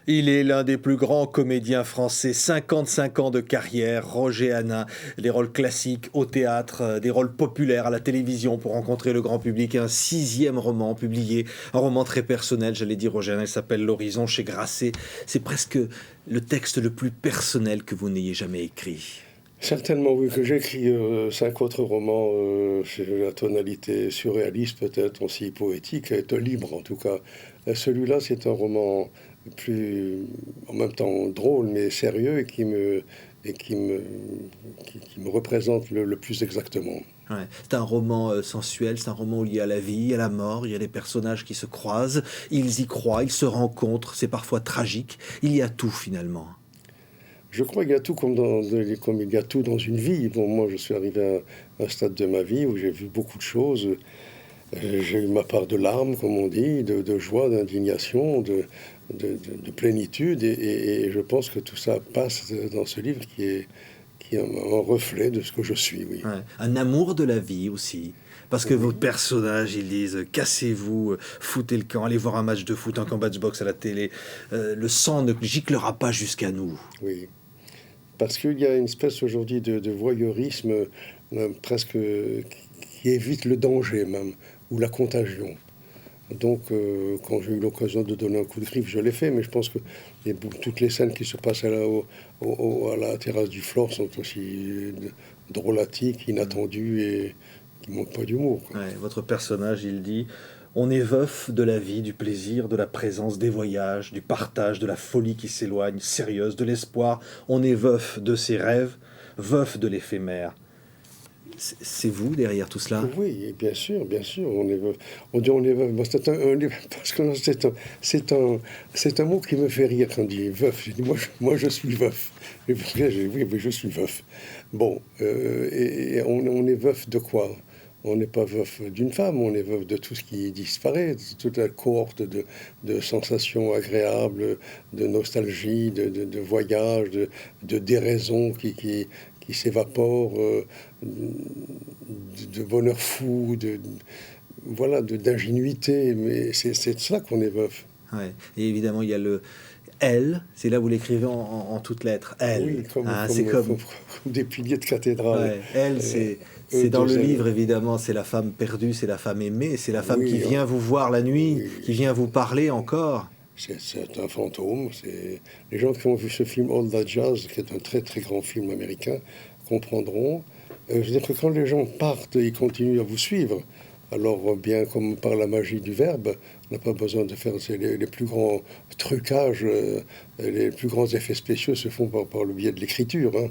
Il est l'un des plus grands comédiens français, 55 ans de carrière, Roger Hanin, des rôles classiques au théâtre, des rôles populaires à la télévision pour rencontrer le grand public, un 6e roman publié, un roman très personnel, j'allais dire Roger Hanin, il s'appelle L'Horizon chez Grasset. C'est presque le texte le plus personnel que vous n'ayez jamais écrit. Certainement, oui, que j'ai écrit 5 autres romans, chez la tonalité surréaliste, peut-être aussi poétique, être libre en tout cas. Celui-là, c'est un roman plus, en même temps drôle, mais sérieux et qui me représente le plus exactement. Ouais. C'est un roman sensuel, c'est un roman où il y a la vie, il y a la mort, il y a des personnages qui se croisent, ils y croient, ils se rencontrent, c'est parfois tragique, il y a tout finalement. Je crois qu'il y a tout comme il y a tout dans une vie. Bon, moi, je suis arrivé à un stade de ma vie où j'ai vu beaucoup de choses. J'ai eu ma part de larmes, comme on dit, de joie, d'indignation, de plénitude. Et je pense que tout ça passe dans ce livre qui est un reflet de ce que je suis, oui. Ouais. Un amour de la vie aussi. Parce que vos personnages, ils disent cassez-vous, foutez le camp, allez voir un match de foot, un combat de boxe à la télé. Le sang ne giclera pas jusqu'à nous. Oui. Parce qu'il y a une espèce aujourd'hui de voyeurisme presque qui évite le danger même, ou la contagion. Donc, quand j'ai eu l'occasion de donner un coup de griffe, je l'ai fait, mais je pense que toutes les scènes qui se passent à la terrasse du Flore sont aussi drôlatiques, inattendues et qui ne manquent pas d'humour, quoi. Ouais, votre personnage, il dit on est veuf de la vie, du plaisir, de la présence, des voyages, du partage, de la folie qui s'éloigne, sérieuse, de l'espoir. On est veuf de ses rêves, veuf de l'éphémère. C'est vous derrière tout cela? Oui, et bien sûr, on est veuf. On dit on est veuf. Bon, parce que c'est un mot qui me fait rire quand on dit veuf. J'ai dit, moi, je suis veuf. Et puis, j'ai dit, oui, mais je suis veuf. Bon, et on est veuf de quoi? On n'est pas veuf d'une femme, on est veuf de tout ce qui disparaît, de toute la cohorte de sensations agréables, de nostalgie, de voyage, de déraison qui s'évapore, de bonheur fou, voilà, d'ingénuité. Mais c'est de cela qu'on est veuf. Ouais. Et évidemment, il y a le elle, c'est là où vous l'écrivez en toutes lettres. Elle. Oui, C'est comme comme des piliers de cathédrale. ouais, elle, c'est dans le livre, évidemment, c'est la femme perdue, c'est la femme aimée, c'est la femme Oui, qui vient vous voir la nuit, oui. qui vient vous parler encore. C'est un fantôme. Les gens qui ont vu ce film All That Jazz, qui est un très très grand film américain, comprendront. Je veux dire que quand les gens partent, ils continuent à vous suivre. Alors, bien comme par la magie du verbe, on n'a pas besoin de faire les plus grands trucages, les plus grands effets spéciaux se font par le biais de l'écriture, hein.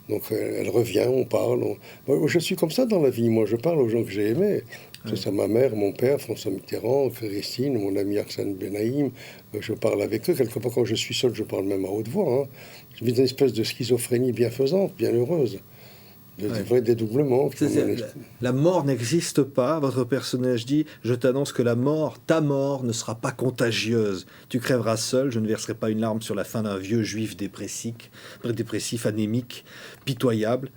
Donc, elle revient, on parle. Moi, je suis comme ça dans la vie. Moi, je parle aux gens que j'ai aimés. C'est ça, ma mère, mon père, François Mitterrand, Christine, mon ami Arsène Benaïm. Je parle avec eux. Quelquefois, quand je suis seul, je parle même à haute voix, hein. Je vis une espèce de schizophrénie bienfaisante, bien heureuse. De vrais dédoublements. La mort n'existe pas. Votre personnage dit je t'annonce que la mort, ta mort, ne sera pas contagieuse. Tu crèveras seul. Je ne verserai pas une larme sur la fin d'un vieux juif dépressif, anémique, pitoyable.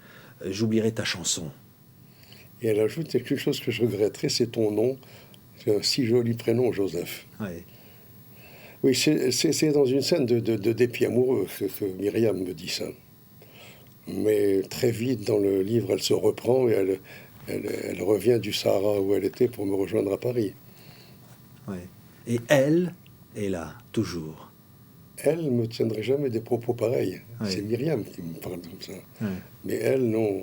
J'oublierai ta chanson. Et elle ajoute quelque chose que je regretterais, c'est ton nom. C'est un si joli prénom, Joseph. Ouais. Oui, c'est dans une scène de dépit amoureux que Myriam me dit ça. Mais très vite dans le livre, elle se reprend et elle revient du Sahara où elle était pour me rejoindre à Paris. Ouais. Et elle est là, toujours. Elle ne me tiendrait jamais des propos pareils. Ouais. C'est Myriam qui me parle comme ça. Ouais. Mais elle, non.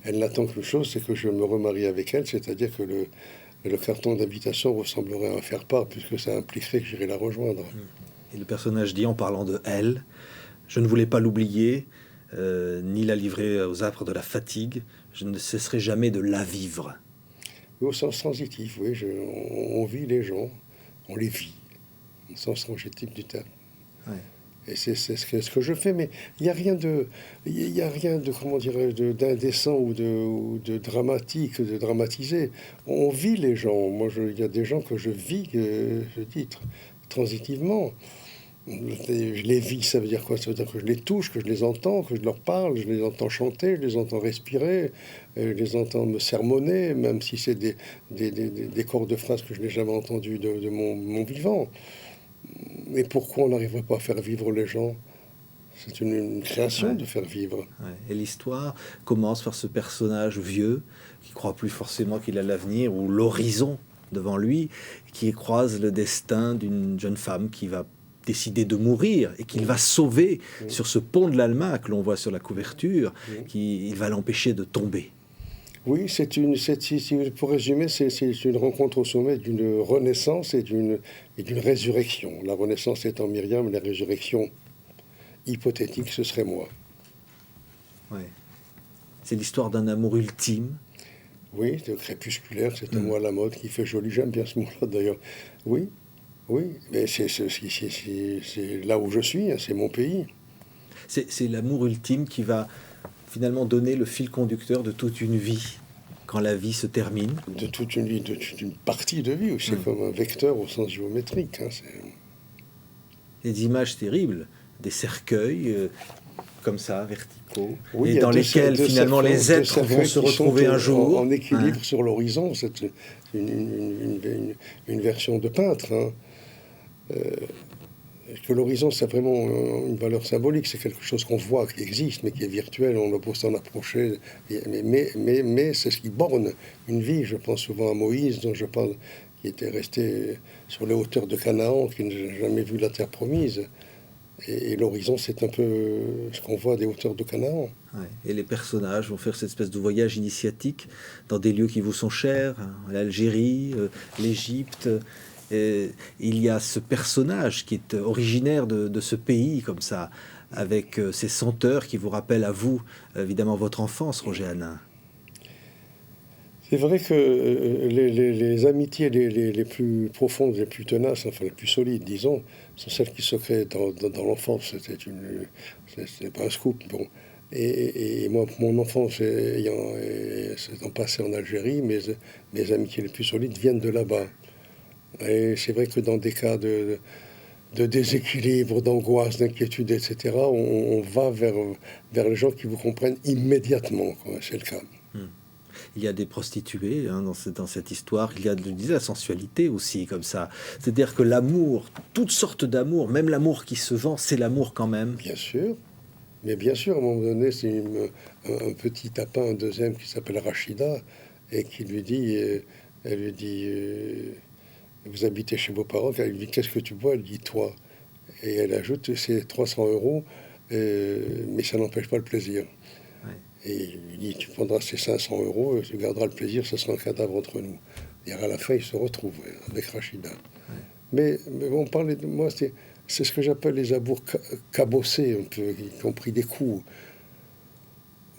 Elle n'attend qu'une chose, c'est que je me remarie avec elle, c'est-à-dire que le carton d'invitation ressemblerait à un faire-part, puisque ça impliquerait que j'irai la rejoindre. Et le personnage dit, en parlant de elle, je ne voulais pas l'oublier, ni la livrer aux âpres de la fatigue. Je ne cesserai jamais de la vivre. Au sens sensitif, oui. On vit les gens, on les vit, au sens transitif du terme. Ouais. Et c'est ce que je fais, mais il n'y a rien de, comment dirais-je, d'indécent ou de dramatique, de dramatisé. On vit les gens. Moi, il y a des gens que je vis, je dis transitivement. Je les vis, ça veut dire quoi? Ça veut dire que je les touche, que je les entends, que je leur parle, je les entends chanter, je les entends respirer, je les entends me sermonner, même si c'est des corps de phrases que je n'ai jamais entendus de mon vivant. Mais pourquoi on n'arriverait pas à faire vivre les gens? C'est une création Ouais. de faire vivre. Ouais. Et l'histoire commence par ce personnage vieux qui croit plus forcément qu'il a l'avenir ou l'horizon devant lui, qui croise le destin d'une jeune femme qui va décider de mourir et qu'il va sauver sur ce pont de l'Alma que l'on voit sur la couverture, il va l'empêcher de tomber. Oui, pour résumer, c'est une rencontre au sommet d'une renaissance et d'une résurrection. La renaissance étant Myriam, la résurrection hypothétique, ce serait moi. Ouais. C'est l'histoire d'un amour ultime. Oui, de crépusculaire, c'est un mot à la mode qui fait joli. J'aime bien ce mot-là d'ailleurs. Oui, oui, mais c'est là où je suis, hein, c'est mon pays. C'est l'amour ultime qui va finalement donner le fil conducteur de toute une vie, quand la vie se termine. De toute une vie, de toute une partie de vie, c'est comme un vecteur au sens géométrique. Hein, des images terribles, des cercueils comme ça, verticaux, oui, et dans lesquels finalement les êtres vont se retrouver un jour. En équilibre sur l'horizon, c'est une version de peintre. Hein. Que l'horizon, c'est vraiment une valeur symbolique, c'est quelque chose qu'on voit, qui existe, mais qui est virtuel, on ne peut s'en approcher. Mais c'est ce qui borne une vie. Je pense souvent à Moïse, dont je parle, qui était resté sur les hauteurs de Canaan, qui n'a jamais vu la terre promise. Et l'horizon, c'est un peu ce qu'on voit des hauteurs de Canaan. Ouais. Et les personnages vont faire cette espèce de voyage initiatique dans des lieux qui vous sont chers, hein, l'Algérie, l'Égypte. Il y a ce personnage qui est originaire de ce pays, comme ça, avec ces senteurs qui vous rappellent à vous, évidemment, votre enfance, Roger Hanin. C'est vrai que les amitiés les plus profondes, les plus tenaces, enfin les plus solides, disons, sont celles qui se créent dans l'enfance. C'était pas un scoop. Bon. Et moi, mon enfance s'étant passée en Algérie, mes amitiés les plus solides viennent de là-bas. Et c'est vrai que dans des cas de déséquilibre, d'angoisse, d'inquiétude, etc., on va vers les gens qui vous comprennent immédiatement. C'est le cas. Il y a des prostituées hein, dans cette histoire. Il y a, je disais, la sensualité aussi, comme ça. C'est-à-dire que l'amour, toutes sortes d'amour, même l'amour qui se vend, c'est l'amour quand même. Bien sûr. Mais bien sûr, à un moment donné, c'est un petit tapin, un deuxième qui s'appelle Rachida, et qui lui dit, elle lui dit, vous habitez chez vos parents, elle lui dit, qu'est-ce que tu bois? Elle dit, toi. Et elle ajoute, c'est 300 euros, mais ça n'empêche pas le plaisir. Ouais. Et il lui dit, tu prendras ces 500 euros, tu garderas le plaisir, ce sera un cadavre entre nous. Et à la fin, il se retrouve avec Rachida. Ouais. Mais on parlait de moi, c'est ce que j'appelle les amours cabossés, un peu, qui ont pris des coups.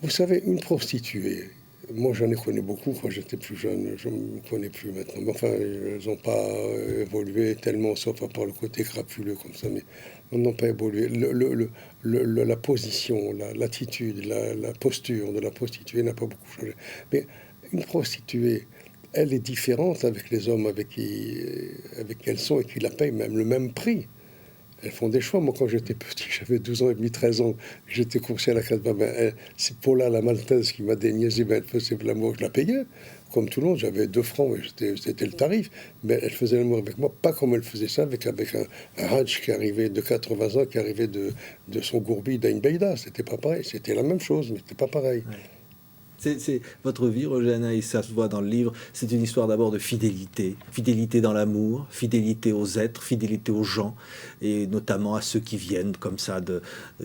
Vous savez, une prostituée, moi j'en ai connu beaucoup quand j'étais plus jeune, je ne me connais plus maintenant. Mais enfin, elles n'ont pas évolué tellement, sauf à part le côté crapuleux comme ça, mais elles n'ont pas évolué. La position, l'attitude, la posture de la prostituée n'a pas beaucoup changé. Mais une prostituée, elle est différente avec les hommes avec qui elles sont et qui la payent même le même prix. Elles font des choix. Moi, quand j'étais petit, j'avais 12 ans et demi, 13 ans, j'étais coursé à la Casbah. C'est Paula, la Maltaise, qui m'a déniaisé. Elle faisait l'amour, je la payais. Comme tout le monde, j'avais 2 francs, et c'était le tarif. Mais elle faisait l'amour avec moi, pas comme elle faisait ça avec un Hajj qui arrivait de 80 ans, qui arrivait de son gourbi d'Ain Beida. C'était pas pareil. C'était la même chose, mais c'était pas pareil. Ouais. C'est votre vie, Roger Hanin, et ça se voit dans le livre. C'est une histoire d'abord de fidélité. Fidélité dans l'amour, fidélité aux êtres, fidélité aux gens, et notamment à ceux qui viennent comme ça,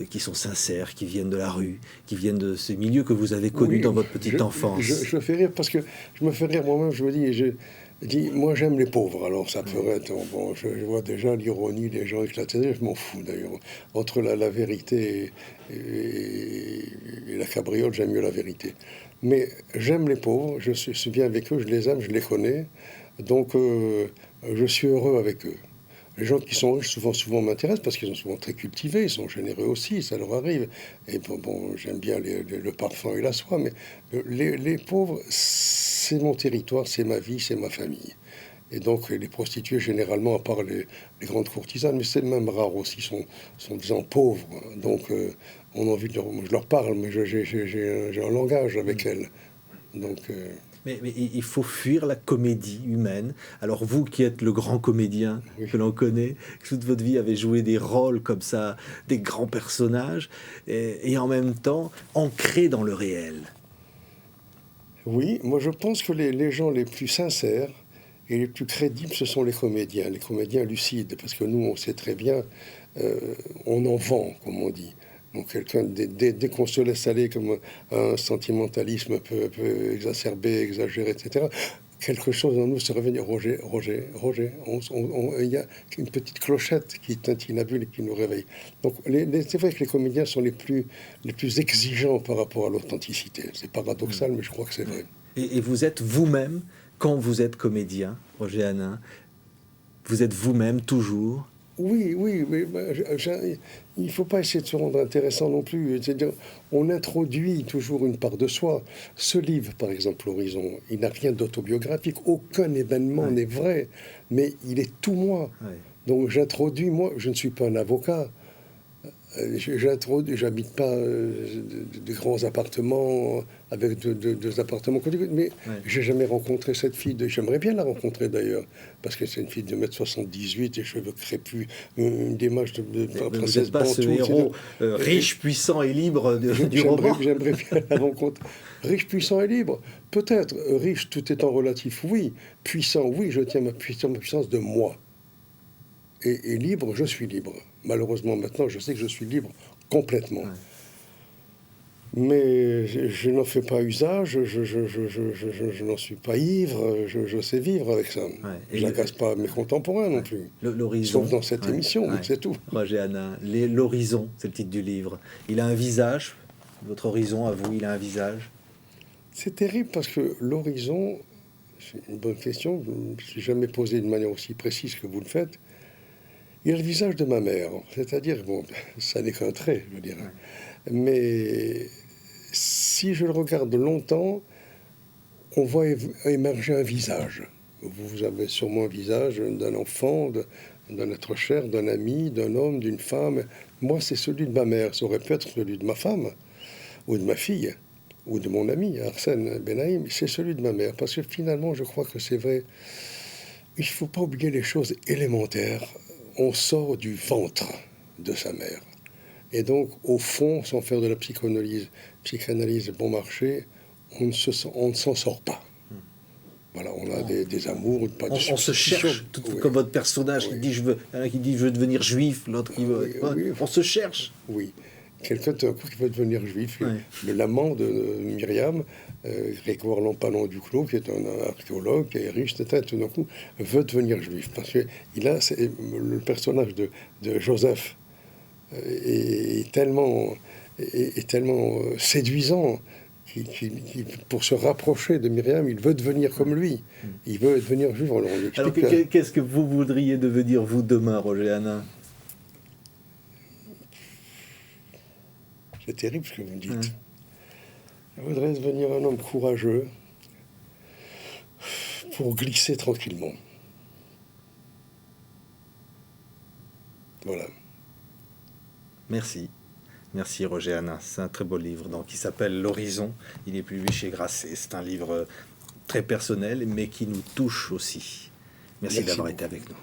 qui sont sincères, qui viennent de la rue, qui viennent de ces milieux que vous avez connus dans votre petite enfance. Je me fais rire parce que je me fais rire moi-même. Je me dis, moi j'aime les pauvres. Alors ça peut être, bon, je vois déjà l'ironie des gens éclater. Je m'en fous d'ailleurs. Entre la vérité et la cabriole, j'aime mieux la vérité. Mais j'aime les pauvres, je suis bien avec eux, je les aime, je les connais. Donc je suis heureux avec eux. Les gens qui sont riches souvent m'intéressent parce qu'ils sont souvent très cultivés, ils sont généreux aussi, ça leur arrive. Et bon j'aime bien le parfum et la soie, mais les pauvres, c'est mon territoire, c'est ma vie, c'est ma famille. Et donc, les prostituées, généralement, à part les grandes courtisanes, mais c'est même rare aussi, sont des gens pauvres. Donc, on a envie de je leur parle, mais j'ai un langage avec elles. Donc, Mais il faut fuir la comédie humaine. Alors vous qui êtes le grand comédien oui. que l'on connaît, toute votre vie avez joué des rôles comme ça, des grands personnages, et en même temps ancrés dans le réel. Oui, moi je pense que les gens les plus sincères et les plus crédibles, ce sont les comédiens lucides, parce que nous, on sait très bien, on en vend, comme on dit. Donc quelqu'un, dès qu'on se laisse aller comme un sentimentalisme un peu exacerbé, exagéré, etc., quelque chose en nous se réveille. Roger. Il y a une petite clochette qui tintinabule et qui nous réveille. Donc c'est vrai que les comédiens sont les plus exigeants par rapport à l'authenticité. C'est paradoxal, mais je crois que c'est vrai. Et vous êtes vous-même, quand vous êtes comédien, Roger Hanin, vous êtes vous-même toujours. Oui, mais il ne faut pas essayer de se rendre intéressant non plus. C'est-à-dire, on introduit toujours une part de soi. Ce livre, par exemple, L'Horizon, il n'a rien d'autobiographique. Aucun événement n'est vrai, mais il est tout moi. Ouais. Donc j'introduis, moi, je ne suis pas un avocat. J'habite pas de grands appartements avec deux appartements contigus, mais j'ai jamais rencontré cette fille. J'aimerais bien la rencontrer d'ailleurs, parce que c'est une fille de 1m78 et cheveux crépus, une démarche de princesse. Vous n'êtes pas ce héros riche, puissant et libre du roman. J'aimerais bien la rencontrer. Riche, puissant et libre, peut-être. Riche, tout étant relatif, oui. Puissant, oui, je tiens ma puissance de moi. Et libre, je suis libre. Malheureusement, maintenant, je sais que je suis libre complètement. Ouais. Mais je n'en fais pas usage, je n'en suis pas ivre, je sais vivre avec ça. Ouais. Je n'agace pas mes contemporains non plus. L'horizon. Sauf dans cette émission, c'est tout. Roger Hanin, l'horizon, c'est le titre du livre. Il a un visage, votre horizon à vous, il a un visage. C'est terrible parce que l'horizon, c'est une bonne question, je ne me suis jamais posé de manière aussi précise que vous le faites. Il a le visage de ma mère, c'est-à-dire, bon, ça n'est qu'un trait, je veux dire. Mais si je le regarde longtemps, on voit émerger un visage. Vous avez sûrement un visage d'un enfant, d'un être cher, d'un ami, d'un homme, d'une femme. Moi, c'est celui de ma mère. Ça aurait pu être celui de ma femme, ou de ma fille, ou de mon ami, Arsène Benaïm. C'est celui de ma mère. Parce que finalement, je crois que c'est vrai. Il ne faut pas oublier les choses élémentaires. On sort du ventre de sa mère. Et donc, au fond, sans faire de la psychanalyse bon marché, on ne s'en sort pas. Voilà, on a des amours, pas de on se cherche, comme votre personnage qui dit je veux devenir juif, l'autre qui veut... On se cherche. Oui. Quelqu'un d'un coup qui veut devenir juif. Le l'amant de Myriam, Grégoire Lampanon Duclos, qui est un archéologue, qui est riche, tout d'un coup, veut devenir juif. Parce que le personnage de Joseph est tellement séduisant pour se rapprocher de Myriam, il veut devenir comme lui. Il veut devenir juif. Alors, qu'est-ce que vous voudriez devenir, vous, demain, Roger Hanin ? C'est terrible ce que vous me dites. Je voudrais devenir un homme courageux pour glisser tranquillement. Voilà. Merci. Merci Roger Hanin. C'est un très beau livre donc, qui s'appelle L'Horizon. Il est publié chez Grasset. C'est un livre très personnel mais qui nous touche aussi. Merci d'avoir été avec nous.